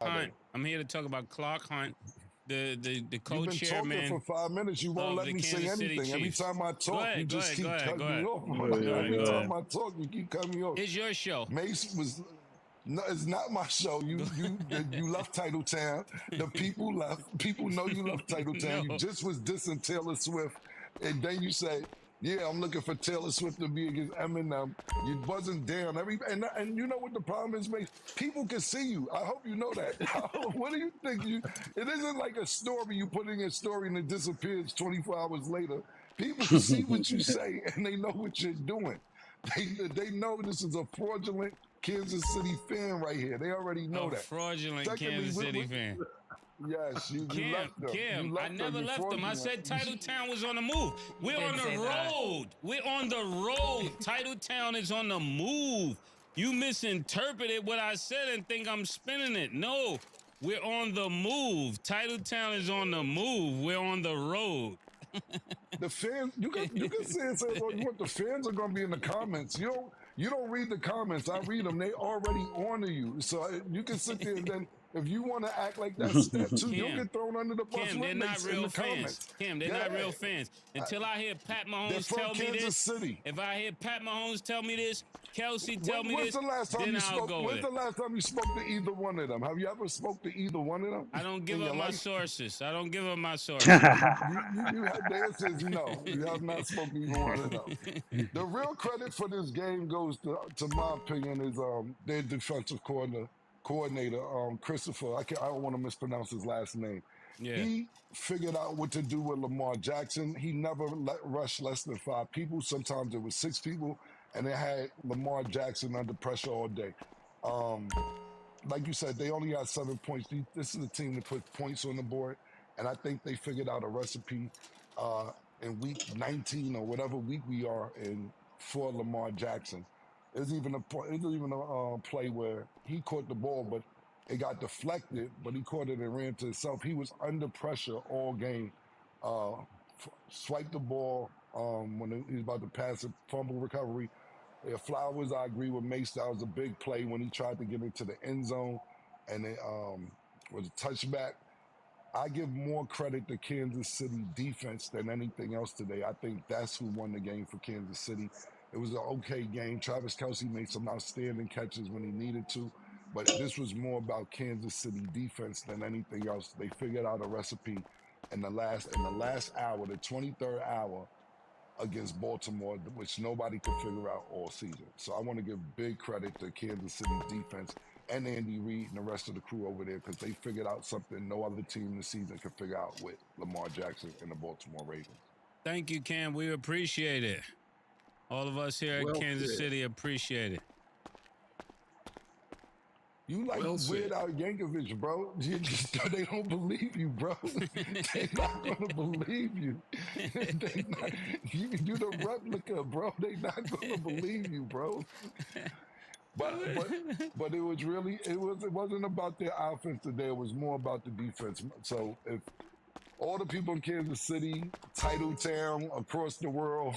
Hunt. I'm here to talk about Clark Hunt, the You've been talking for co-chairman 5 minutes. You won't of let the me say Kansas City anything. Every Chiefs. time I Go talk, you ahead, go just ahead, go keep ahead, go cutting me ahead. off. Go ahead, Every go time ahead. I talk, you keep cutting me off. It's your show. Mace was no, it's not my show. Go. You left Titletown. The people left. People know you left Titletown. No. You just was dissing Taylor Swift, and then you say, "Yeah, I'm looking for Taylor Swift to be against Eminem." You wasn't down. And you know what the problem is, Mace? People can see you. I hope you know that. What do you think? It isn't like a story. You put in a story and it disappears 24 hours later. People see what you say and they know what you're doing. They know this is a fraudulent Kansas City fan right here. They already know A that. fraudulent Secondly, Kansas City fan. yes, you left them. You I left them. never You left them. I fraudulent. said Titletown was on the move. We're on didn't say the that. road. We're on the road. Titletown is on the move. You misinterpreted what I said and think I'm spinning it. No, we're on the move. Titletown is on the move. We're on the road. The fans, you can say what you want. The fans are going to be in the comments. You don't read the comments. I read them. They already honor you. So you can sit there and then if you want to act like that's that too, you'll Kim, get thrown under the bus Kim, with they're not Mace in real the fans. comments. Kim, they're not real fans. Until I hear Pat They're Mahomes from tell me Kansas this, City. if I hear Pat Mahomes tell me this, Kelsey tell me When's this, the last time then you I'll spoke? go with When's it. the last time you spoke to either one of them? Have you ever spoke to either one of them I don't give in up your my life? sources. I don't give up my sources. The answer is no. You have not spoken to either one of them. The real credit for this game goes to my opinion, is their defensive coordinator, Christopher. I don't want to mispronounce his last name. Yeah. He figured out what to do with Lamar Jackson. He never rushed less than 5 people. Sometimes it was 6 people, and it had Lamar Jackson under pressure all day. Um, like you said, they only got 7 points. This is a team that put points on the board, and I think they figured out a recipe uh, in week 19 or whatever week we are in for Lamar Jackson. There's even a play where he caught the ball, but it got deflected, but he caught it and ran to himself. He was under pressure all game. Swiped the ball when he was about to pass it, fumble recovery. Yeah, Flowers, I agree with Mace. That was a big play when he tried to get into the end zone, and it was a touchback. I give more credit to Kansas City defense than anything else today. I think that's who won the game for Kansas City. It was an okay game. Travis Kelsey made some outstanding catches when he needed to, but this was more about Kansas City defense than anything else. They figured out a recipe in the last hour, the 23rd hour, against Baltimore, which nobody could figure out all season. So I want to give big credit to Kansas City defense and Andy Reid and the rest of the crew over there, because they figured out something no other team this season could figure out with Lamar Jackson and the Baltimore Ravens. Thank you, Cam. We appreciate it. All of us here at Well Kansas said. City appreciate it. You like Well Weird said. Al Yankovic, bro. They don't believe you, bro. They're not gonna believe you. You the replica, bro. They're not gonna believe you, bro. But but but it wasn't about their offense today. It was more about the defense. So if all the people in Kansas City, Titletown, across the world,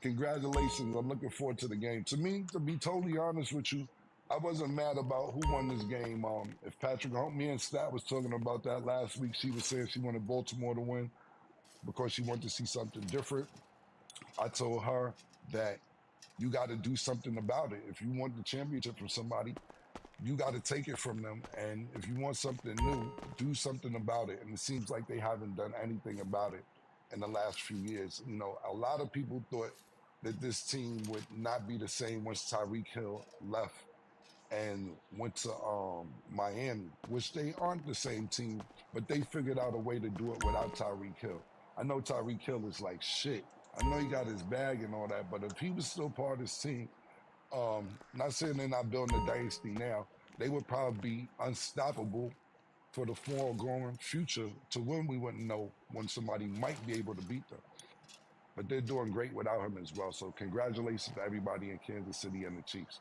congratulations. I'm looking forward to the game. To me, to be totally honest with you, I wasn't mad about who won this game. If Patrick, me and Stat was talking about that last week. She was saying she wanted Baltimore to win because she wanted to see something different. I told her that you got to do something about it. If you want the championship from somebody, you got to take it from them. And if you want something new, do something about it. And it seems like they haven't done anything about it in the last few years. A lot of people thought that this team would not be the same once Tyreek Hill left and went to Miami, which they aren't the same team, but they figured out a way to do it without Tyreek Hill. I know Tyreek Hill is like shit. I know he got his bag and all that, but if he was still part of this team, not saying they're not building a dynasty now, they would probably be unstoppable for the foregoing future to when we wouldn't know when somebody might be able to beat them. But they're doing great without him as well. So congratulations to everybody in Kansas City and the Chiefs.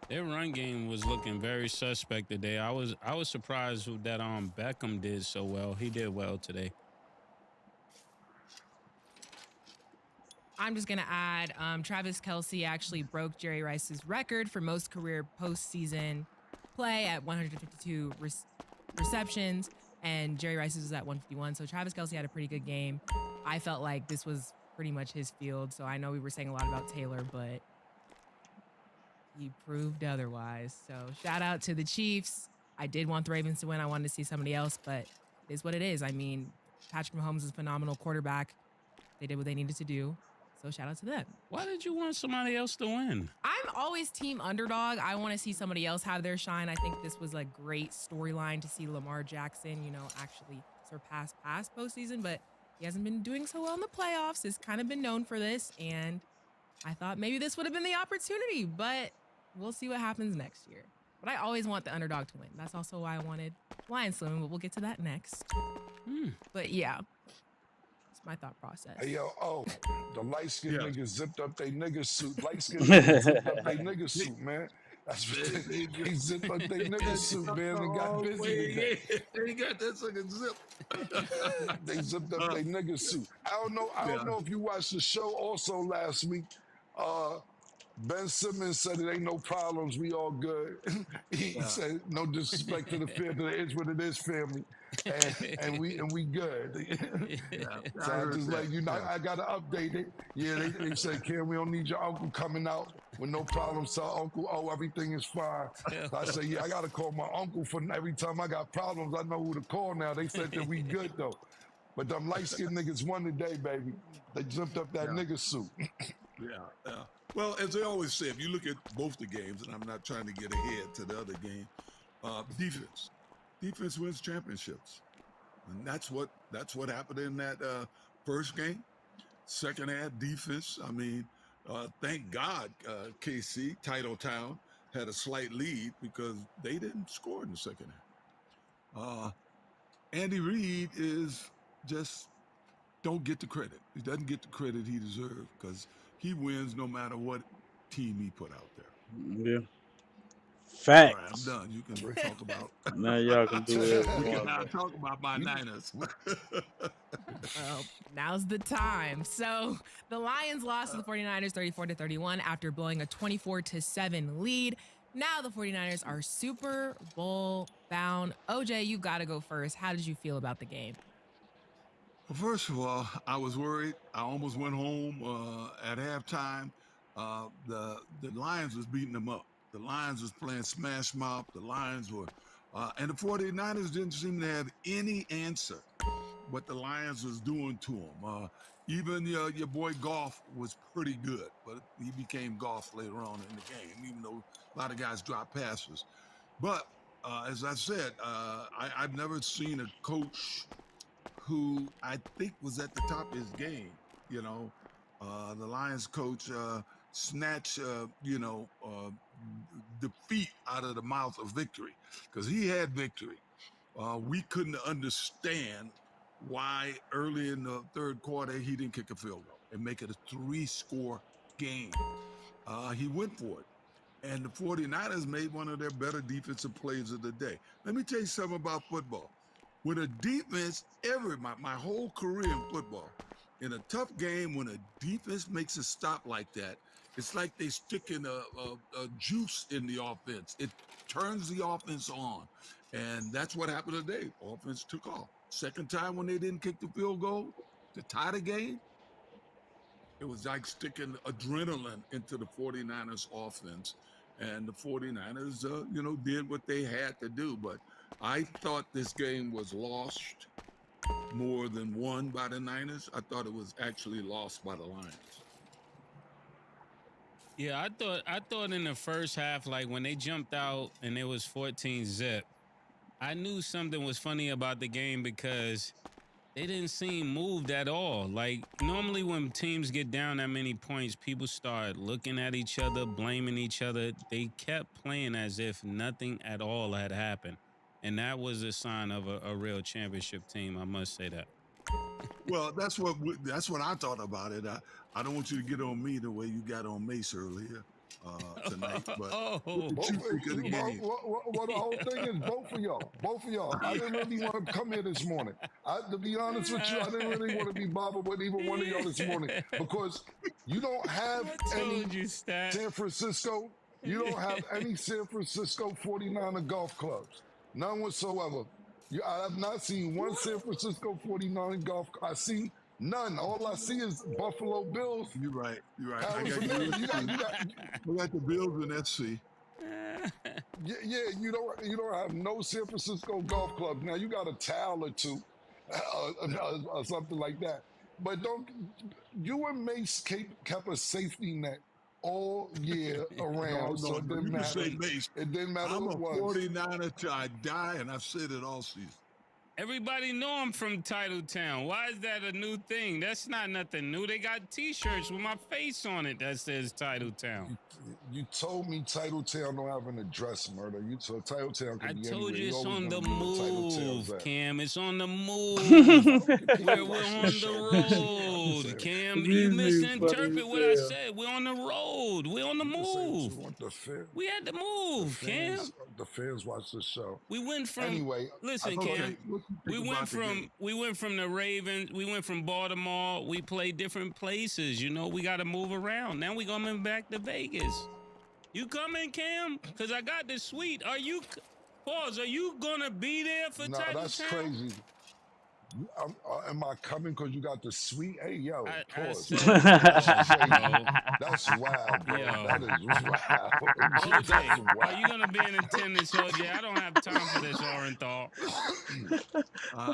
Their run game was looking very suspect today. I was surprised that Beckham did so well. He did well today. I'm just going to add Travis Kelce actually broke Jerry Rice's record for most career postseason play at 152 receptions, and Jerry Rice's was at 151. So Travis Kelce had a pretty good game. I felt like this was pretty much his field. So I know we were saying a lot about Taylor, but he proved otherwise. So shout out to the Chiefs. I did want the Ravens to win. I wanted to see somebody else, but it is what it is. I mean, Patrick Mahomes is a phenomenal quarterback. They did what they needed to do. So shout out to them. Why did you want somebody else to win? I'm always team underdog. I want to see somebody else have their shine. I think this was a great storyline to see Lamar Jackson, actually surpass past postseason, but he hasn't been doing so well in the playoffs. He's kind of been known for this, and I thought maybe this would have been the opportunity, but we'll see what happens next year. But I always want the underdog to win. That's also why I wanted Lions to win, but we'll get to that next. But yeah, that's my thought process. Hey, yo, the light-skinned niggas zipped up their nigga suit. Light-skinned niggas zipped up their nigga suit, man. That's what they zipped up their nigga suit, man. They got busy today. They got that sucker zip. They zipped up their nigga suit. I don't know if you watched the show also last week. Ben Simmons said it ain't no problems. We all good. He said no disrespect to the family. It is what it is, family, and we good. So I just let you know. I gotta update it. Yeah, they said, "Ken, we don't need your uncle coming out with no problems." So uncle, everything is fine. So I said, "Yeah, I gotta call my uncle for every time I got problems. I know who to call now." They said that we good though. But them light skinned niggas won today, baby. They jumped up that nigga suit. Yeah. Well, as they always say, if you look at both the games, and I'm not trying to get ahead to the other game, defense wins championships, and that's what happened in that first game. Second half defense. I mean, thank God, KC Titletown had a slight lead because they didn't score in the second half. Andy Reid is just don't get the credit. He doesn't get the credit he deserves because he wins no matter what team he put out there. Yeah. Facts. All right, I'm done. You can talk about. Now y'all can do it. We can now talk about my Niners. Well, now's the time. So the Lions lost to the 49ers 34-31 after blowing a 24-7 lead. Now the 49ers are Super Bowl bound. OJ, you got to go first. How did you feel about the game? Well, first of all, I was worried. I almost went home at halftime. The Lions was beating them up. The Lions was playing smash mouth. The Lions were, and the 49ers didn't seem to have any answer what the Lions was doing to them. Even your boy Goff was pretty good, but he became Goff later on in the game, even though a lot of guys dropped passes. But as I said, I've never seen a coach who I think was at the top of his game. The Lions coach snatched, defeat out of the mouth of victory because he had victory. We couldn't understand why early in the third quarter he didn't kick a field goal and make it a 3-score game. He went for it. And the 49ers made one of their better defensive plays of the day. Let me tell you something about football. With a defense, my whole career in football, in a tough game, when a defense makes a stop like that, it's like they stick in a juice in the offense. It turns the offense on. And that's what happened today. Offense took off. Second time when they didn't kick the field goal to tie the game, it was like sticking adrenaline into the 49ers offense. And the 49ers, did what they had to do. But I thought this game was lost more than won by the Niners. I thought it was actually lost by the Lions. Yeah, I thought in the first half, like when they jumped out and it was 14-zip, I knew something was funny about the game because they didn't seem moved at all. Like normally when teams get down that many points, people start looking at each other, blaming each other. They kept playing as if nothing at all had happened. And that was a sign of a real championship team. I must say that. Well, that's what I thought about it. I don't want you to get on me the way you got on Mace earlier tonight. But Oh, what did you think of the game? Well, the whole thing is both of y'all. I didn't really want to come here this morning. To be honest with you, I didn't really want to be bothered with even one of y'all this morning because you don't have I any told you, Stat. San Francisco. You don't have any San Francisco 49er golf clubs. None whatsoever. I have not seen one San Francisco 49er golf. I see none. All I see is Buffalo Bills. You're right. You're right. I Having got some you. We got the Bills in SC. Yeah, you don't have no San Francisco golf club. Now you got a towel or two, or something like that. But you and Mace kept a safety net all year around, so it didn't You can matter. say Mace. It didn't matter I'm what a it was. 49er till I die, and I've said it all season. Everybody know I'm from Titletown. Why is that a new thing? That's not nothing new. They got T-shirts with my face on it that says Titletown. You told me Titletown don't have an address, murder. You told Titletown can I be told anywhere. you it's on the move, Cam. It's on the move. we're on the road, Cam. You misinterpret what I said. We're on the road. We're on the move. We had to move, Cam. The fans watch the show. We went from anyway. Listen, Cam. We went from the Ravens. We went from Baltimore. We played different places. You know, we got to move around. Now we coming back to Vegas. You coming, Cam? Because I got the suite. Are you gonna be there for Titletown? No, that's crazy. Am I coming because you got the suite? Hey, yo, pause. That's wild, bro. Yo. That is wild. OJ, That's wild. are you gonna be in attendance, OJ? I don't have time for this, Orenthal.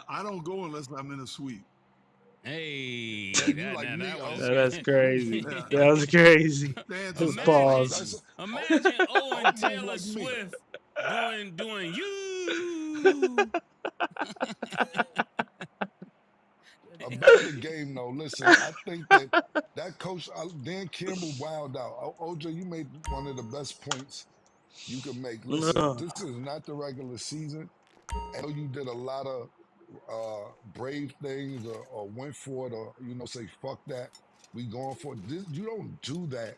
I don't go unless I'm in a suite. Hey, that's crazy. Yeah. That was crazy. Just pause. Imagine Owen Taylor Swift doing you. About the game, though. Listen, I think that coach Dan Campbell wilded out. OJ, you made one of the best points you could make. Listen, this is not the regular season. I know you did a lot of brave things or went for it or say fuck that, we going for it. You don't do that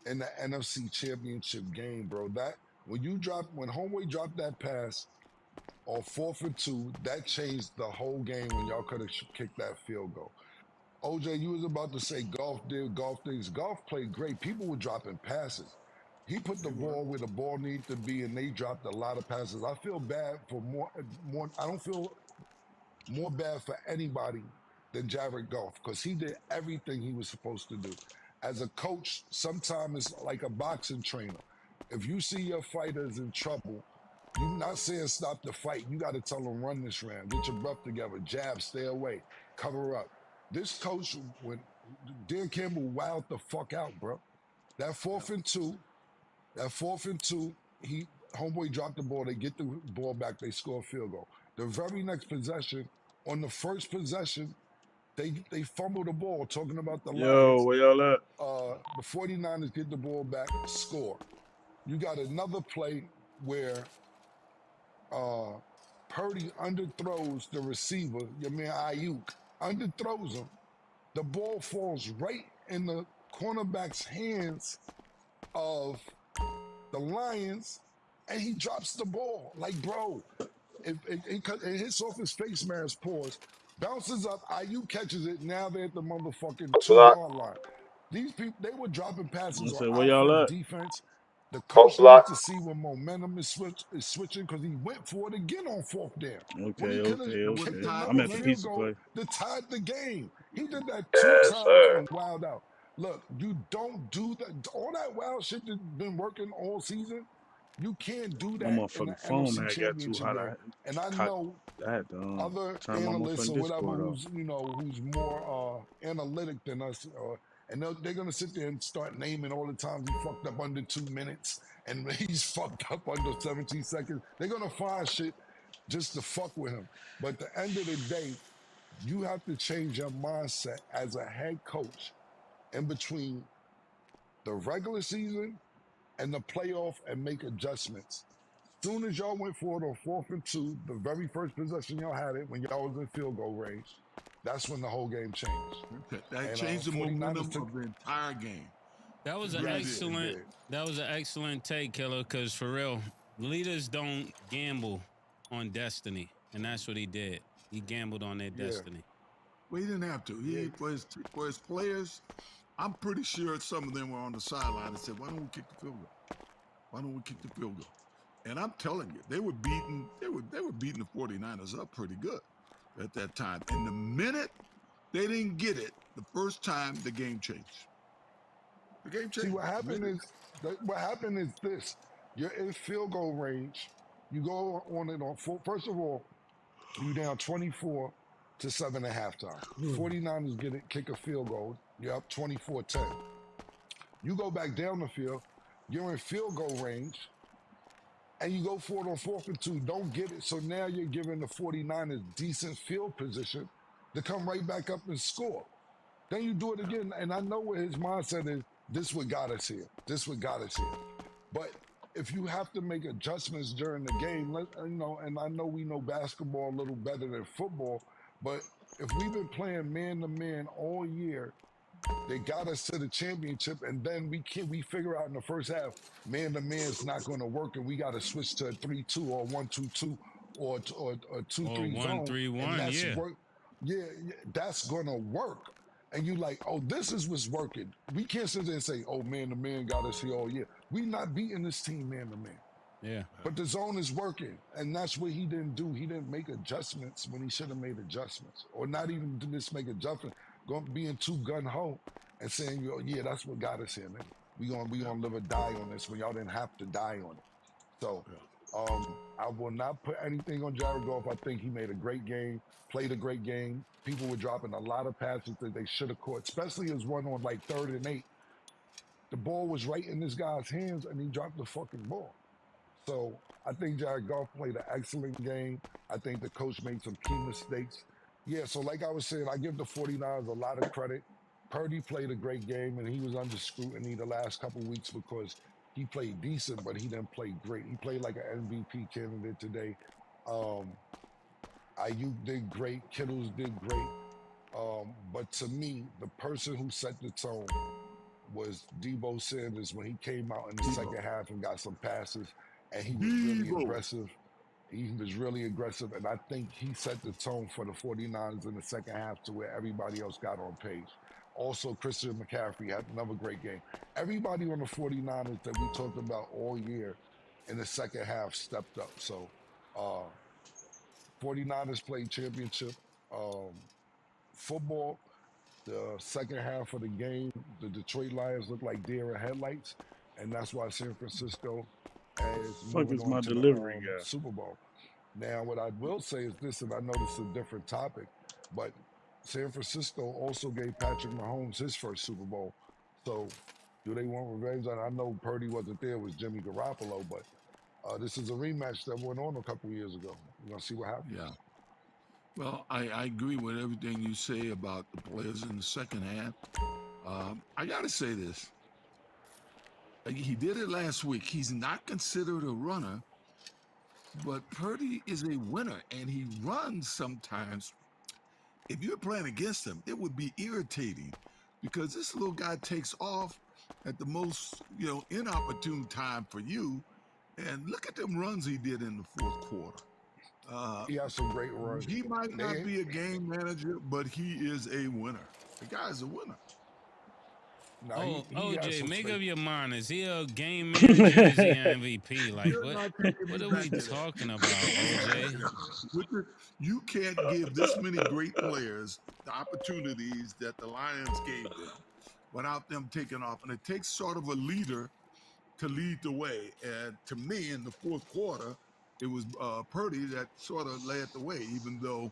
in the NFC Championship game, bro. That when Homeboy dropped that pass on 4th and 2, that changed the whole game when y'all could have kicked that field goal. OJ, you was about to say golf did golf things. Golf played great. People were dropping passes. He put the ball where the ball needed to be, and they dropped a lot of passes. I feel bad for more. I don't feel more bad for anybody than Jared Goff because he did everything he was supposed to do. As a coach, sometimes it's like a boxing trainer. If you see your fighters in trouble, you're not saying stop the fight. You got to tell them run this round, get your breath together, jab, stay away, cover up. This coach, when Dan Campbell wowed the fuck out, bro. That 4th and 2, Homeboy dropped the ball. They get the ball back. They score a field goal. The very next possession, on the first possession, they fumble the ball, talking about the Lions. Where y'all at? The 49ers get the ball back, score. You got another play where Purdy underthrows the receiver, your man Ayuk, underthrows him. The ball falls right in the cornerback's hands of the Lions, and he drops the ball. Like, bro, it hits off his face mask, pause, bounces up, IU catches it, now they're at the motherfucking 2-yard line. These people, they were dropping passes on offense, defense. The coach needs to see when momentum is switching because he went for it again on 4th down. Okay. I'm at the pizza play to tie the game. He did that 2 times and wilded out. Look, you don't do that. All that wild shit that's been working all season, you can't do that in the NFC Championship game. And I know other analysts or whatever who's more analytic than us, and they're going to sit there and start naming all the times he fucked up under 2 minutes and he's fucked up under 17 seconds. They're going to find shit just to fuck with him. But at the end of the day, you have to change your mindset as a head coach in between the regular season and the playoff and make adjustments. Soon as y'all went for it on 4th and 2, the very first possession y'all had it, when y'all was in field goal range, that's when the whole game changed. That changed the momentum of the entire game. That was an Really did. excellent. That was an excellent take, Killer. Because for real, leaders don't gamble on destiny, and that's what he did. He gambled on their Yeah. destiny. Well, he didn't have to. Yeah. For his players, I'm pretty sure some of them were on the sideline and said, "Why don't we kick the field goal? Why don't we kick the field goal?" And I'm telling you, they were beating the 49ers up pretty good at that time. And the minute they didn't get it, the first time the game changed. The game changed. See, what happened is this: you're in field goal range. You go on it on full. First of all, you down 24-7 at halftime. 49ers kick a field goal. You're up 24-10. You go back down the field. You're in field goal range. And you go for it on 4th and 2. Don't get it. So now you're giving the 49ers decent field position to come right back up and score. Then you do it again. And I know what his mindset is. This what got us here. This what got us here. But if you have to make adjustments during the game, and I know we know basketball a little better than football, but if we've been playing man-to-man all year, they got us to the championship, and then we figure out in the first half, man-to-man is not going to work, and we got to switch to a 3-2 or 1-2-2 or 2-3 zone. 1-3-1, that's yeah. Yeah, that's going to work. And you like, oh, this is what's working. We can't sit there and say, oh, man-to-man got us here all year. We not beating this team man-to-man. Yeah. But the zone is working, and that's what he didn't do. He didn't make adjustments when he should have made adjustments, or not even just make adjustments. Going being too gun ho and saying, yeah, that's what got us here, man. We gonna live or die on this when y'all didn't have to die on it. So, I will not put anything on Jared Goff. I think he made a great game, played a great game. People were dropping a lot of passes that they should have caught, especially his one on like 3rd and 8. The ball was right in this guy's hands, and he dropped the fucking ball. So I think Jared Goff played an excellent game. I think the coach made some key mistakes. Yeah, so like I was saying, I give the 49ers a lot of credit. Purdy played a great game, and he was under scrutiny the last couple weeks because he played decent, but he didn't play great. He played like an MVP candidate today. Ayuk did great. Kittles did great. But to me, the person who set the tone was Debo Sanders when he came out in the second half and got some passes, and he was really aggressive. He was really aggressive, and I think he set the tone for the 49ers in the second half to where everybody else got on pace. Also, Christian McCaffrey had another great game. Everybody on the 49ers that we talked about all year in the second half stepped up. So, 49ers played championship football. The second half of the game, the Detroit Lions looked like deer in headlights, and that's why San Francisco is moving on to the Super Bowl. Now, what I will say is this, and I know this is a different topic, but San Francisco also gave Patrick Mahomes his first Super Bowl. So, do they want revenge? And I know Purdy wasn't there, it was Jimmy Garoppolo, but this is a rematch that went on a couple years ago. We're going to see what happens. Yeah. Well, I agree with everything you say about the players in the second half. I got to say this. He did it last week. He's not considered a runner, but Purdy is a winner, and he runs sometimes. If you're playing against him, it would be irritating because this little guy takes off at the most, inopportune time for you. And look at them runs he did in the fourth quarter. He has some great runs. He might not be a game manager, but he is a winner. The guy's a winner. No, OJ, make up your mind. Is he a game manager? Is he an MVP? Like, what are we talking about, OJ? You can't give this many great players the opportunities that the Lions gave them without them taking off. And it takes sort of a leader to lead the way. And to me, in the fourth quarter, it was Purdy that sort of led the way, even though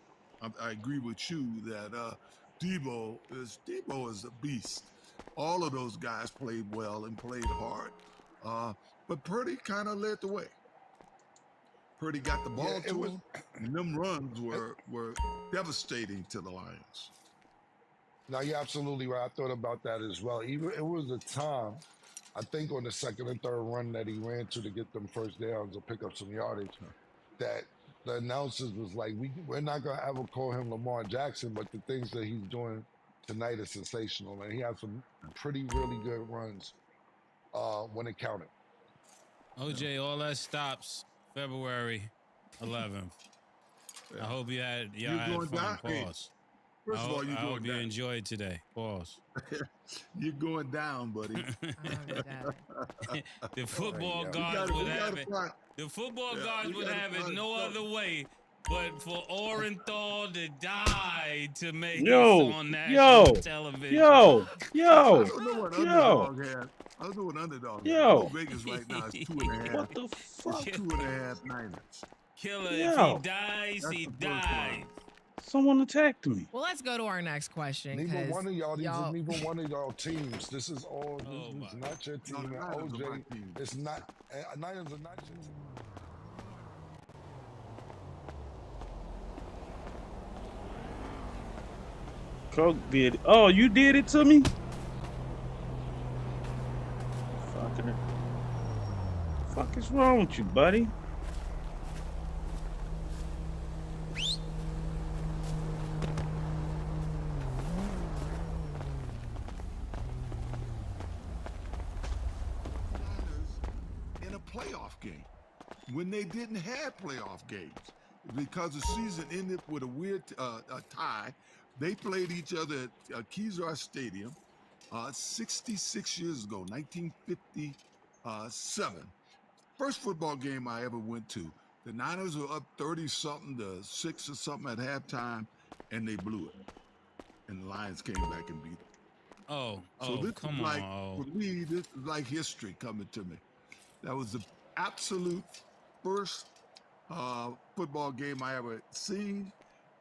I agree with you that Debo is a beast. All of those guys played well and played hard. But Purdy kind of led the way. Purdy got the ball to him, and them runs were devastating to the Lions. No, you're absolutely right. I thought about that as well. Even it was a time, I think on the second and third run that he ran to get them first downs or pick up some yardage, that the announcers was like, we're not going to ever call him Lamar Jackson, but the things that he's doing tonight is sensational, and he had some pretty really good runs when it counted. OJ, all that stops February 11th. Yeah. I hope y'all had going fun. down? Hey, Pause. first of all, I you're hope going you down. enjoyed today. Pause. You're going down, buddy. The football yeah. gods would have it. Find, The football Yeah, gods we would gotta have it find no something. other way but for Orenthal to die to make it Yo, on national yo, television. yo, I yo, don't know what yo, underdog had. I don't know what underdog had. I know yo. Vegas right now is 2.5. What the fuck? It's 2.5 Niners. Killer, if he Yo, dies, That's he the first dies. line. someone attacked me. Well, let's go to our next question. Neither 'cause one of y'all, y'all- neither one of y'all teams. This is all. Oh, This is my not your No, team. the And Niners are my OJ, team. it's not. Niners are not your team. Coke did it. Oh, you did it to me? Fucker. Fuck is wrong with you, buddy? Niners in a playoff game when they didn't have playoff games because the season ended with a weird tie. They played each other at Kezar Stadium 66 years ago, 1957. First football game I ever went to. The Niners were up 30-something to 6 or something at halftime, and they blew it. And the Lions came back and beat them. So this Come is like, on. for me, this is like history coming to me. That was the absolute first football game I ever seen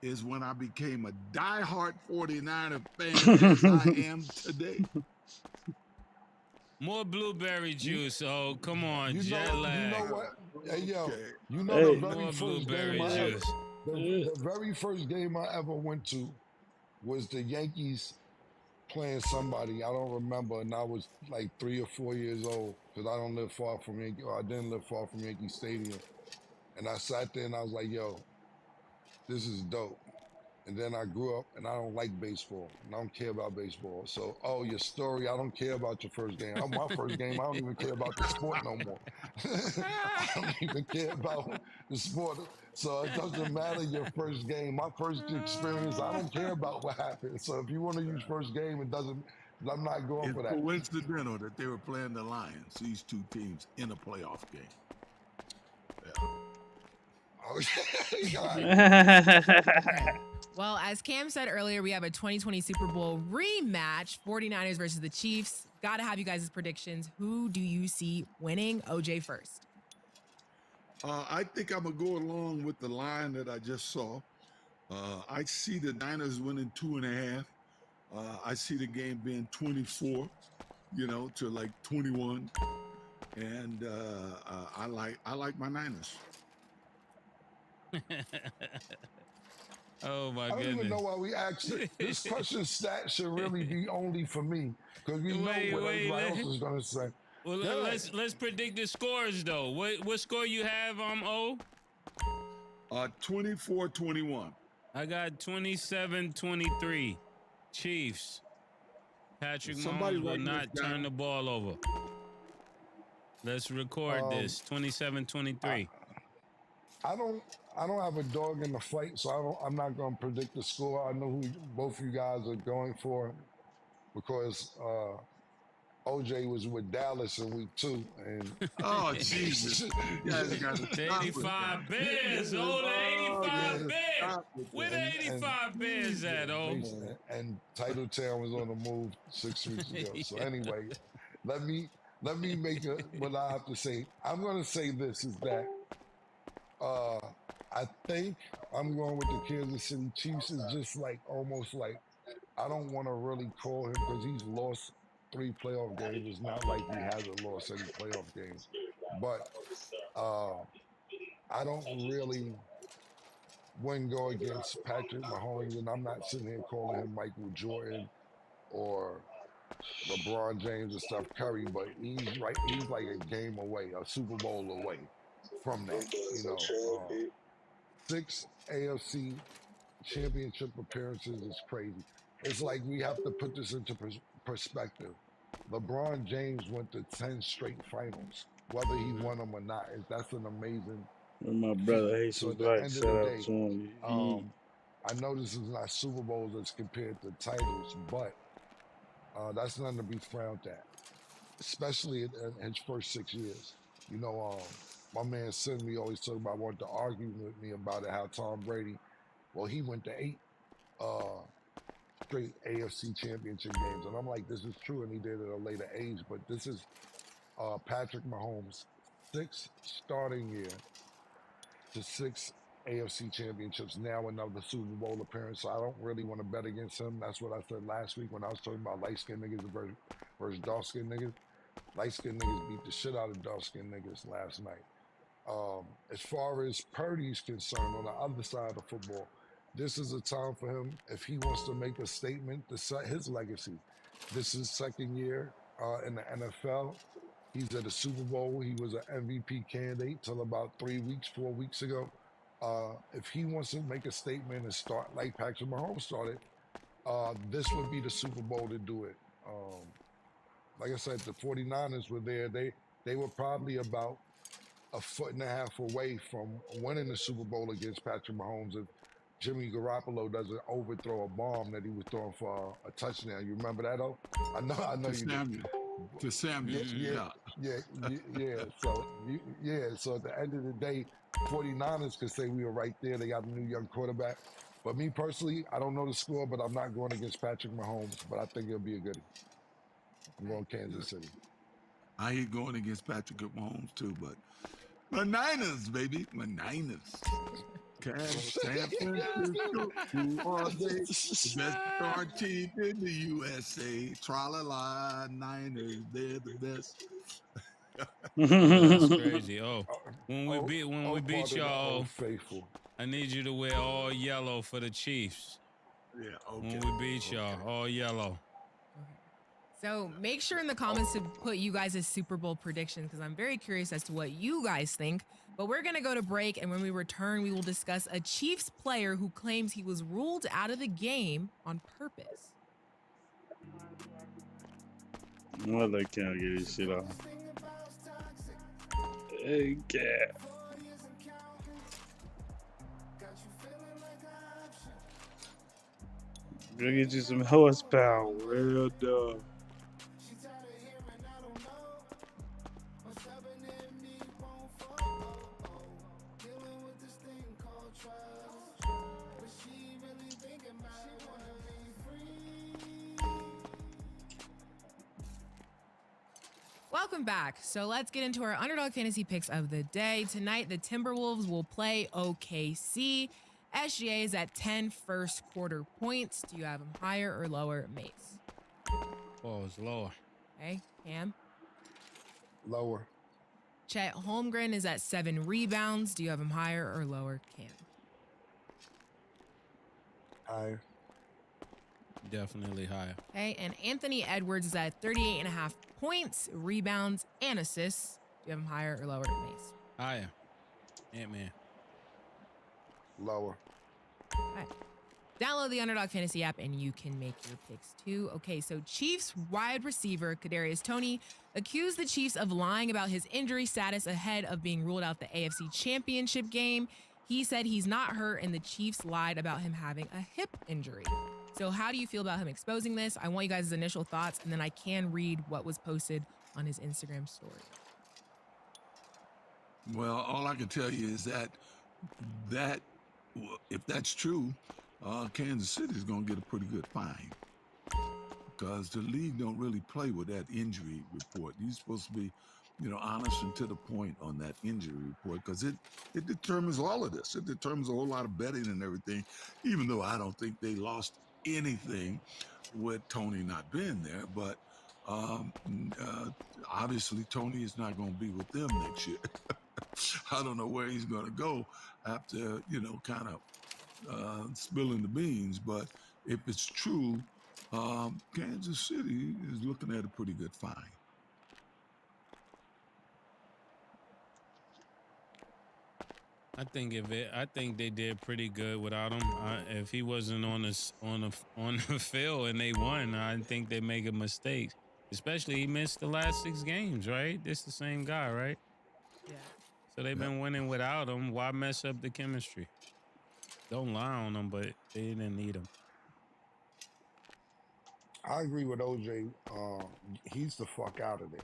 is when I became a diehard 49er fan as I am today. More blueberry juice. Oh, come on, You jet know lag. what? Hey yo, Okay. you know Hey. the very More first blueberry game I ever, juice. the very first game I ever went to was the Yankees playing somebody I don't remember, and I was like 3 or 4 years old because I don't live far from Yankee. Or I didn't live far from Yankee Stadium, and I sat there and I was like, "Yo, this is dope." And then I grew up and I don't like baseball and I don't care about baseball. So, your story, I don't care about your first game. My first game, I don't even care about the sport no more. I don't even care about the sport. So it doesn't matter your first game. My first experience, I don't care about what happened. So if you want to use first game, I'm not going It's for that. coincidental that they were playing the Lions, these two teams, in a playoff game. Well, as Cam said earlier, we have a 2020 Super Bowl rematch, 49ers versus the Chiefs. Gotta have you guys' predictions. Who do you see winning? OJ first. I think I'm going to go along with the line that I just saw. I see the Niners winning 2.5. I see the game being 24, to like 21. And I like my Niners. Oh my I don't goodness. even know why we asked it. This question stat should really be only for me because we know what everybody else is going to say. Well, let's predict the scores though. What score you have, O? 24-21. I got 27-23. Chiefs. Patrick Mahomes will not turn the ball over. Let's record this. 27-23. I don't have a dog in the fight, so I'm not going to predict the score. I know who both you guys are going for because OJ was with Dallas in week 2, and oh Jesus! The 85 Bears, the 85 Bears. Where the 85 Bears at, And Titletown was on the move 6 weeks ago. So anyway, let me make what I have to say. I'm going to say this is that I think I'm going with the Kansas City Chiefs. Is just like almost like I don't want to really call him because he's lost 3 playoff games. It's not like he hasn't lost any playoff games, but I don't really wouldn't go against Patrick Mahomes, and I'm not sitting here calling him Michael Jordan or LeBron James or Steph Curry, but he's like a game away, a Super Bowl away from that. 6 AFC championship appearances is crazy. it's like we have to put this into perspective. LeBron James went to 10 straight finals, whether he won them or not. That's an amazing When my feat. brother So Haitian at the Black, end of shout the out day, to him. I know this is not Super Bowls as compared to titles, but that's nothing to be frowned at, especially in his first 6 years. You know, my man Sin, we always talk about, wanted to argue with me about it, how Tom Brady, well, he went to 8 uh, straight AFC championship games. And I'm like, this is true, and he did it at a later age, but this is Patrick Mahomes' 6th starting year to 6 AFC championships, now another Super Bowl appearance. So I don't really want to bet against him. That's what I said last week when I was talking about light skinned niggas versus dark skinned niggas. Light skinned niggas beat the shit out of dark skinned niggas last night. As far as Purdy's concerned, on the other side of football, this is a time for him, if he wants to make a statement to set his legacy. This is second year in the NFL. He's at the Super Bowl. He was an MVP candidate till about 4 weeks ago. If he wants to make a statement and start like Patrick Mahomes started, this would be the Super Bowl to do it. Like I said, the 49ers were there. They were probably about a foot and a half away from winning the Super Bowl against Patrick Mahomes if Jimmy Garoppolo doesn't overthrow a bomb that he was throwing for a touchdown. You remember that, though? I know To you do. Samuel. To Samuel. Yeah. So at the end of the day, 49ers could say we were right there. They got a new young quarterback. But me personally, I don't know the score, but I'm not going against Patrick Mahomes. But I think it'll be a goodie. I'm going Kansas City. I hate going against Patrick Mahomes too, but my Niners, baby, my Niners. San Francisco, who are they? The best star team in the USA. Tra-la-la, Niners, they're the best. Oh, that's Mm. crazy. Oh, when we beat Part of the y'all, old faithful. I need you to wear all yellow for the Chiefs. Yeah, okay. When we beat y'all, all yellow. Okay. So make sure in the comments to put you guys' Super Bowl predictions because I'm very curious as to what you guys think. But we're going to go to break, and when we return, we will discuss a Chiefs player who claims he was ruled out of the game on purpose. Well, they can't get his shit off. Hey, cat. Go get you some horsepower, real dog. Welcome back. So let's get into our underdog fantasy picks of the day. Tonight, the Timberwolves will play OKC. SGA is at 10 first quarter points. Do you have him higher or lower, Mace? Oh, it's lower. Okay, Cam. Lower. Chet Holmgren is at 7 rebounds. Do you have him higher or lower, Cam? Higher. Definitely higher. Okay, and Anthony Edwards is at 38.5 points, rebounds, and assists. Do you have him higher or lower, Mace? Higher. Ant-Man. Lower. Okay. Download the Underdog Fantasy app and you can make your picks too. Okay, so Chiefs wide receiver Kadarius Toney accused the Chiefs of lying about his injury status ahead of being ruled out the AFC Championship game. He said he's not hurt and the Chiefs lied about him having a hip injury. So how do you feel about him exposing this? I want you guys' initial thoughts and then I can read what was posted on his Instagram story. Well, all I can tell you is that if that's true, Kansas City is going to get a pretty good fine because the league don't really play with that injury report. You're supposed to be, honest and to the point on that injury report because it determines all of this. It determines a whole lot of betting and everything, even though I don't think they lost anything with Tony not being there. But obviously, Tony is not going to be with them next year. I don't know where he's going to go after, kind of spilling the beans. But if it's true, Kansas City is looking at a pretty good fine. I think they did pretty good without him. If he wasn't on the field and they won, I think they make a mistake. Especially he missed the last 6 games, right? This the same guy, right? Yeah. So they've been winning without him. Why mess up the chemistry? Don't lie on them, but they didn't need him. I agree with OJ. He's the fuck out of there.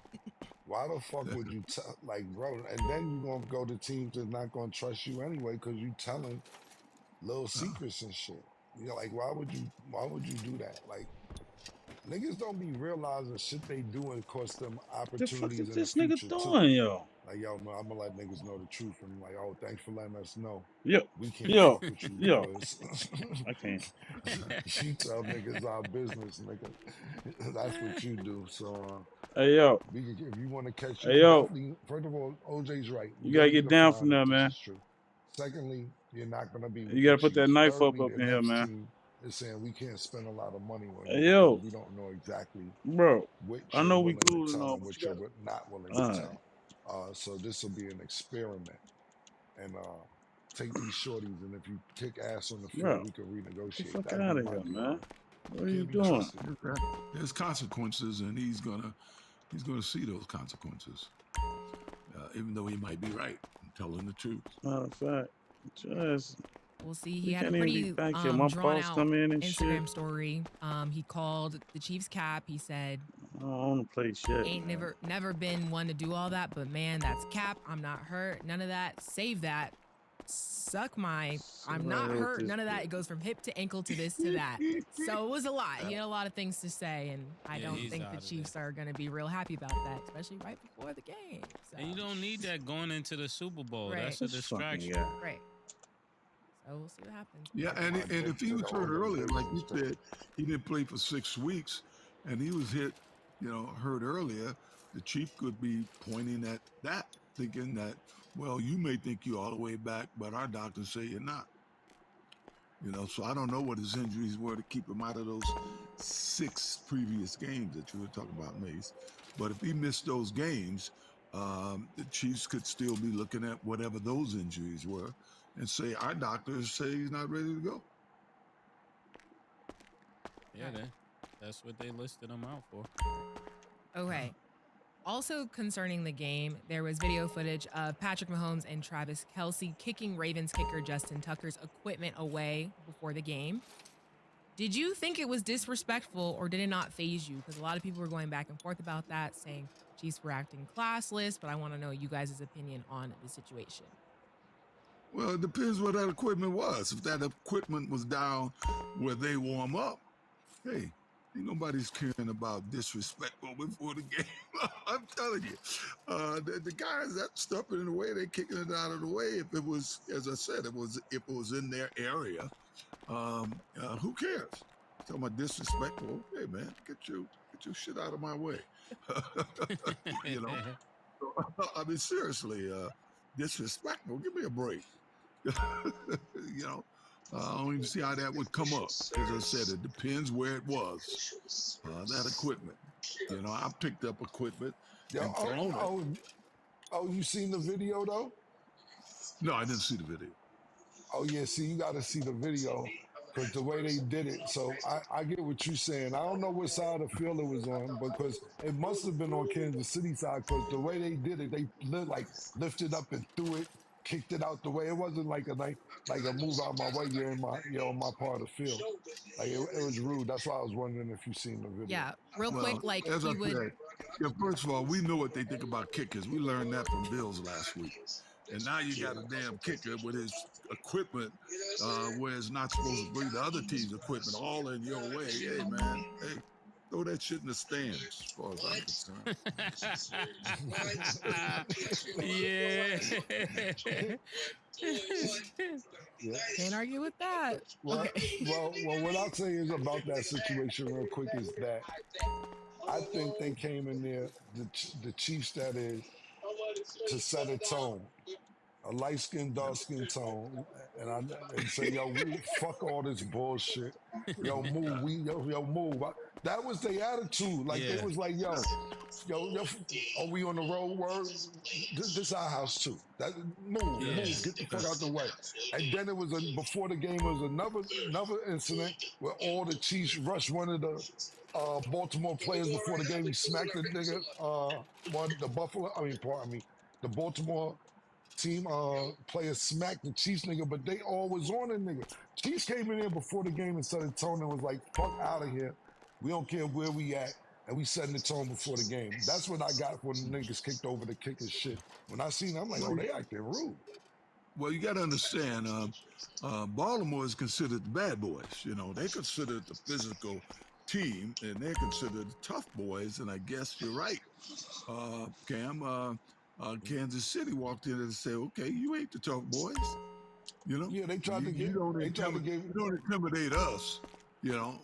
Why the fuck would you like, bro? And then you gonna go to teams that's not gonna trust you anyway because you telling little secrets and shit. You know, like why would you do that? Like niggas don't be realizing shit they do and cost them The fuck is opportunities in the this nigga future too. doing, yo? Like yo, man, I'm gonna let niggas know the truth and like, oh, thanks for letting us know. Yo, We can't yo, fuck with you yo. because I can't. she tell niggas our business, nigga. That's what you do. So Hey, yo. if you want to catch Hey, it, yo. definitely. First of all, OJ's right. You You're gotta gonna get get a down from fine there, if this man. is true. Secondly, you're not gonna be You with the gotta put that Chiefs. knife up Thirdly, the in here, next man. team is saying we can't spend a lot of money on you Hey, because yo. we don't know exactly Bro, what I you're know we willing to cool and tell all, and but what you you're gotta. not willing to All right. tell. So this will be an experiment, and take these shorties. And if you kick ass on the field, Bro, we can get the renegotiate. fuck That'd be out of my here, DR. man. You What are you can't be doing? trusted. There's consequences, and he's gonna see those consequences, even though he might be right and telling the truth. Matter of fact, just We'll see. He we had a can't even be pretty back here. My drawn boss out come in and shit. Instagram story. He called the Chiefs cap. He said, I don't want to play shit, "Ain't man. never been one to do all that, but man, that's cap. I'm not hurt. None of that. Save that. Suck my. I'm Somebody not wrote hurt. this None of that. shit. It goes from hip to ankle to this to that. So it was a lot. He had a lot of things to say, and I Yeah, don't he's think the out of Chiefs are going to be real happy about that, especially right before the game. So. And you don't need that going into the Super Bowl. Right. That's a This fucking distraction. guy. Right. So we'll see what happens. Yeah, Suck and my and dick if he to the was hurt earlier, like organization you straight. said, he didn't play for 6 weeks, and he was hurt earlier. The chief could be pointing at that, thinking that, well, you may think you're all the way back, but our doctors say you're not. So I don't know what his injuries were to keep him out of those 6 previous games that you were talking about, Mace. But if he missed those games, the Chiefs could still be looking at whatever those injuries were and say, our doctors say he's not ready to go. Yeah, that's what they listed him out for. Okay. Also concerning the game, there was video footage of Patrick Mahomes and Travis Kelce kicking Ravens kicker Justin Tucker's equipment away before the game. Did you think it was disrespectful or did it not faze you? Because a lot of people were going back and forth about that, saying Chiefs were acting classless, but I want to know you guys' opinion on the situation. Well, it depends what that equipment was. If that equipment was down where they warm up, hey, ain't nobody's caring about disrespectful before the game. I'm telling you, the guys that stuff it in the way, they kicking it out of the way. If it was, as I said, if it was in their area, who cares? Talking about disrespectful. Hey man, get your shit out of my way. you know, I mean seriously, disrespectful. Give me a break. you know, I don't even see how that would come up. As I said, it depends where it was. That equipment. I picked up equipment Yo, and thrown it. you seen the video though? No, I didn't see the video. Oh yeah, see, you got to see the video because the way they did it. So I get what you're saying. I don't know what side of the field it was on because it must have been on Kansas City side because the way they did it, they lifted up and threw it, kicked it out the way. It wasn't like a move out my way. You're on my part of the field. Like it was rude. That's why I was wondering if you seen the video. Yeah, real Well, quick, like as I he would. said, first of all, we know what they think about kickers. We learned that from Bills last week. And now you got a damn kicker with his equipment where it's not supposed to bring the other team's equipment all in your way. Hey, man, hey, throw that shit in the stands, as far as I'm concerned. Yeah. Yeah. Can't argue with that. Well, Okay. well, what I'll say is about that situation real quick is that I think they came in there, the Chiefs that is, to set a tone. a light skin, dark skin tone, and say, yo, fuck all this bullshit. Yo, move, yo, move. That was their attitude. Like they Yeah. was like, yo, are we on the road? Word, this our house too. Move, get the fuck out the way. And then it was before the game was another incident where all the Chiefs rushed one of the Baltimore players before the game. He smacked the nigga, the Baltimore team players smacked the Chiefs nigga, but they all was on the nigga. Chiefs came in here before the game and set a tone and was like, fuck out of here. We don't care where we at. And we setting the tone before the game. That's what I got when the niggas kicked over the kicker shit. When I seen it, I'm like, oh, they acting rude. Well, you got to understand, Baltimore is considered the bad boys. You know, they considered the physical team, and they're considered the tough boys. And I guess you're right, Cam. Kansas City walked in and said, "Okay, you ain't the tough boys. You know, Yeah, they tried to you get. don't They tried to give. you don't intimidate us. You know,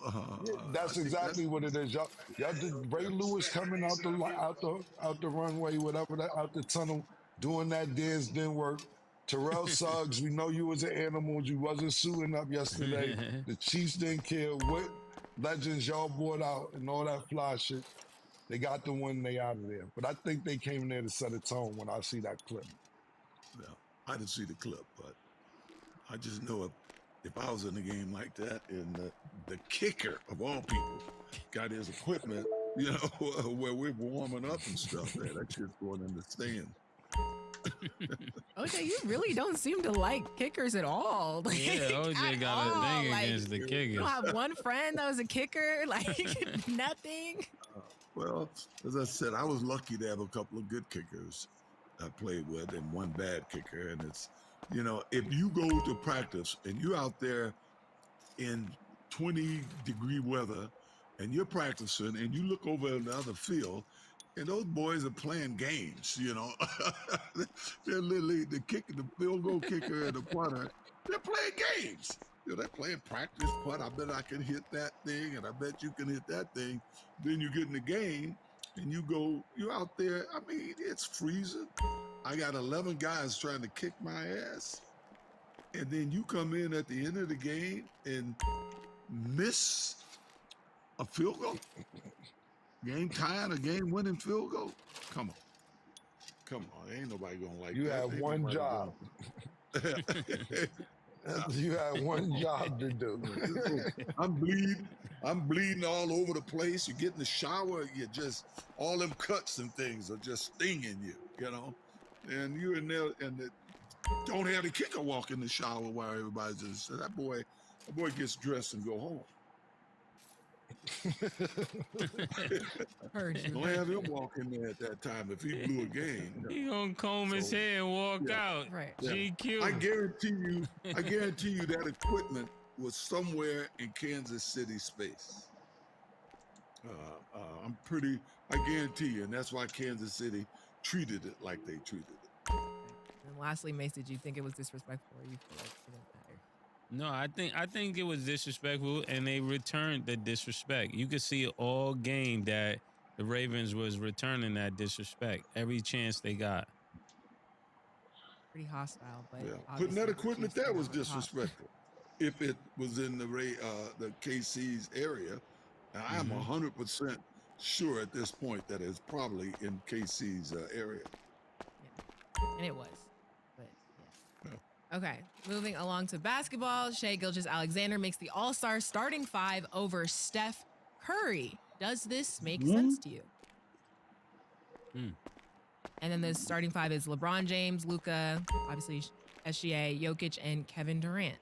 Yeah, that's exactly what it is. Y'all did Ray Lewis coming out the runway, whatever that out the tunnel, doing that dance didn't work. Terrell Suggs, we know you was an animal. You wasn't suiting up yesterday. The Chiefs didn't care what legends y'all brought out and all that fly shit. They got the win. They out of there. But I think they came in there to set a tone when I see that clip. Yeah, I didn't see the clip, but I just know if I was in a game like that and the kicker of all people got his equipment, you know, where we're warming up and stuff, man, that shit's going in the stand. OJ, you really don't seem to like kickers at all. Like, Yeah, OJ got a thing against the kickers. You don't have one friend that was a kicker, like nothing. Well, as I said, I was lucky to have a couple of good kickers I played with and one bad kicker. And it's, you know, if you go to practice and you're out there in 20-degree weather and you're practicing and you look over at the other field and those boys are playing games, you know. They're literally the field goal kicker and the punter, they're playing games. You know, they're playing practice putt. I bet I can hit that thing and I bet you can hit that thing. Then you get in the game and you're out there. I mean, it's freezing. I got 11 guys trying to kick my ass. And then you come in at the end of the game and miss a field goal, game tying, a game winning field goal. Come on, ain't nobody gonna like you that. have one job. You had one job to do. I'm bleeding all over the place. You get in the shower, you just all them cuts and things are just stinging you, you know. And you're in there and don't have the kicker walk in the shower while everybody's just that boy gets dressed and go home. Don't have him walk in there at that time if he blew a game. He gonna comb his hair and walk out. Right. GQ. I guarantee you that equipment was somewhere in Kansas City space. I guarantee you, and that's why Kansas City treated it like they treated it. And lastly, Mace, did you think it was disrespectful or you feel like it didn't matter? No, I think it was disrespectful, and they returned the disrespect. You could see all game that the Ravens was returning that disrespect every chance they got. Pretty hostile, but Putting that equipment there was hostile. disrespectful. If it was in the KC's area, and I am 100% sure at this point that it's probably in KC's area. Yeah. And it was, but yeah. Okay, moving along to basketball. Shai Gilgeous-Alexander makes the All-Star starting five over Steph Curry. Does this make sense to you? And then the starting five is LeBron James, Luka, obviously SGA, Jokic, and Kevin Durant.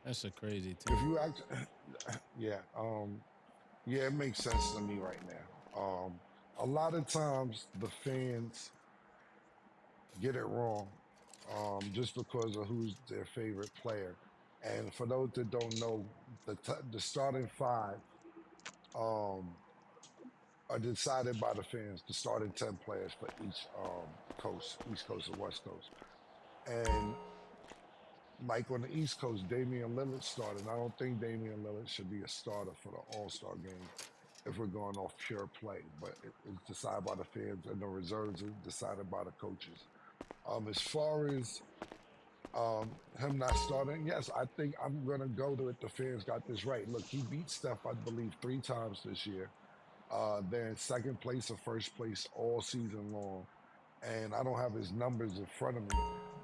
That's a crazy If team. you act, yeah, it makes sense to me right now. A lot of times the fans get it wrong, just because of who's their favorite player. And for those that don't know, the starting five are decided by the fans, the starting 10 players for each coast, East Coast and West Coast. And like on the East Coast, Damian Lillard started. I don't think Damian Lillard should be a starter for the All-Star game. if we're going off pure play. But it's decided by the fans, and the reserves are decided by the coaches. As far as him not starting, yes, I think I'm gonna go to it. The fans got this right. Look, he beat Steph, I believe, 3 times this year. They're in second place or first place all season long, and I don't have his numbers in front of me.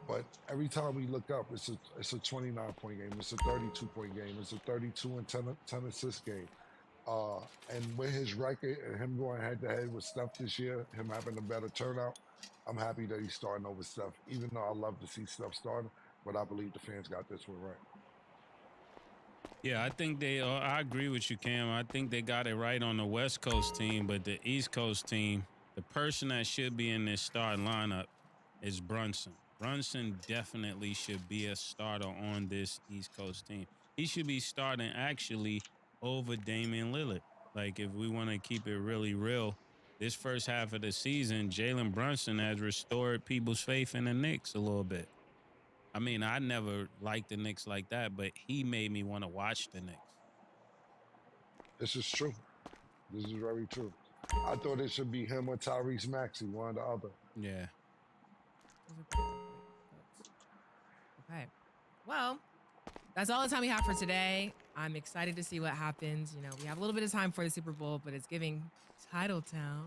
But every time we look up, it's a 29-point game, it's a 32-point game, it's a 32 and 10 assist game. And with his record and him going head to head with Steph this year, him having a better turnout, I'm happy that he's starting over Steph. Even though I love to see Steph starting, but I believe the fans got this one right. Yeah, I think they. I agree with you, Cam. I think they got it right on the West Coast team, but the East Coast team, the person that should be in this starting lineup is Brunson. Brunson definitely should be a starter on this East Coast team. He should be starting actually over Damian Lillard. Like, if we want to keep it really real, this first half of the season, Jalen Brunson has restored people's faith in the Knicks a little bit. I mean, I never liked the Knicks like that, but he made me want to watch the Knicks. This is true. This is very true. I thought it should be him or Tyrese Maxey, one or the other. Yeah. Those are pretty good votes. Okay. Well, that's all the time we have for today. I'm excited to see what happens. You know, we have a little bit of time for the Super Bowl, but it's giving Titletown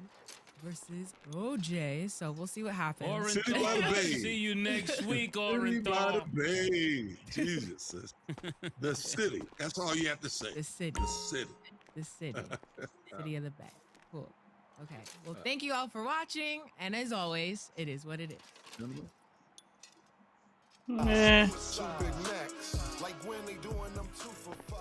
versus OJ. So we'll see what happens. Orenthal, see you next week, Orenthal. Bay. Jesus. The city. That's all you have to say. The city. The city. The city. City of the Bay. Cool. Okay. Well, thank you all for watching. And as always, it is what it is. Nah. Like when they doing them 2 for 5.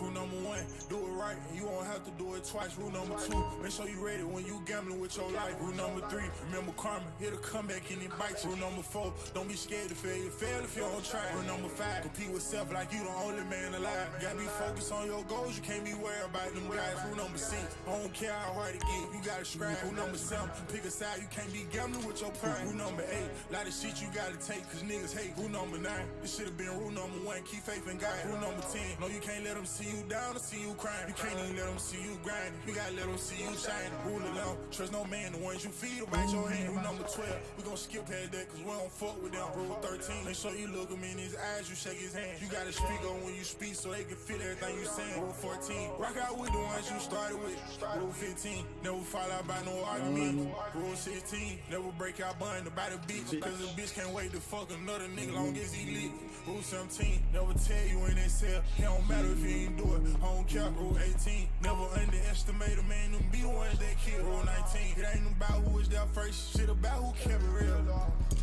Rule number 1, do it right, and you won't have to do it twice. Rule number 2, make sure you ready when you gambling with your life. Rule number 3, remember karma, here to come back and it bites. Rule number 4, don't be scared to fail. You fail if you don't try. Rule number 5, compete with self like you the only man alive. Gotta be focused on your goals, you can't be worried about them guys. Rule number 6, I don't care how hard it get, you gotta strive. Rule number 7, pick a side, you can't be gambling with your pride. Rule number 8, lot of shit you gotta take, cause niggas hate. Rule number 9, this should've been rule number 1, keep faith in God. Rule number 10, no you can't let them see you die. down to see you crying. You can't even let them see you grinding. You gotta let them see you shining. Rule alone, trust no man. The ones you feed will bite your hand. We number 12. We gon' skip past that cause we don't fuck with them. Rule 13. Make sure you look him in his eyes, you shake his hand. You gotta speak on when you speak so they can feel everything you saying. Rule 14. Rock out with the ones you started with. Rule 15. Never fall out by no argument. Rule 16. Never break out bun about a bitch. Cause a bitch can't wait to fuck another nigga long as he lit. Rule 17. Never tell you when they sell. It don't matter if you ain't do it. I don't care. Rule 18. Never underestimate a man. Them be the ones that kill. Rule 19. It ain't about who was there first. Shit about who kept it real.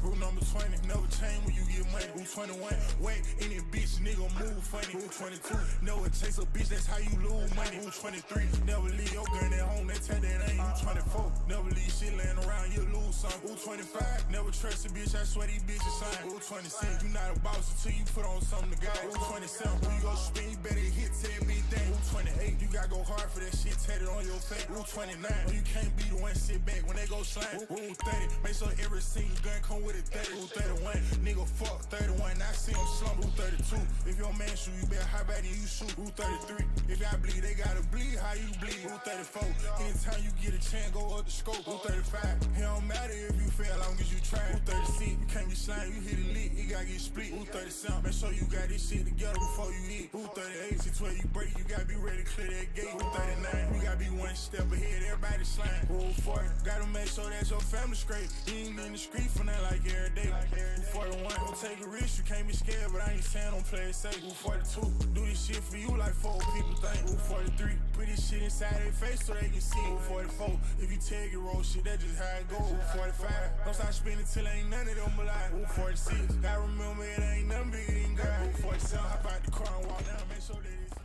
Rule number 20. Never change when you get money. Rule 21. Wait, any bitch nigga move funny. Rule 22. Never chase a bitch. That's how you lose money. Rule 23. Never leave your gun at home. They tell that ain't. Rule 24. Never leave shit laying around. You lose some. Rule 25. Never trust a bitch. I swear these bitches sign. Rule 26. You not a boss until you put on something to God. Rule 27. When you go spin, you better hit to that big thing. Rule 28. You gotta go hard for that shit tatted on your face. Rule 29. You can't be the one sit back when they go slime. Rule 30. Make sure every single gun come with a 30. Rule 31. Nigga fuck 31. I see him slump. Rule 32. If your man shoot, you better hop out and you shoot. Rule 33. If y'all bleed, they gotta bleed how you bleed. Rule 34. Anytime you get a chance, go up the scope. Rule 35. It don't matter if you fail, long as you try. Rule 36. You can't be slime, you hit a lick, you gotta get split. Rule 37. Make sure you got this shit together before you hit. Rule 38. See 12 you break, you gotta be ready to clear that gate. Rule 39. You gotta be one step ahead, everybody slime. Rule 40. Gotta make sure that your family straight. You ain't in the street for nothing like every day. Rule 41. Don't take a risk, you can't be scared, but I ain't saying don't play it safe. Rule 42. Do this shit for you like 4 people think. Rule 43. Put this shit inside their face so they can see. Rule 44. If you tag your roll shit, that's just how it go. Rule 45. Don't stop spinning till ain't none of them alive. Rule 46. Gotta remember it ain't nothing bigger than God. Rule 47. Hop out the car and walk down, make sure that it's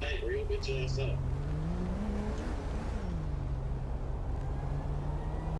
Hey, real bitch ass up.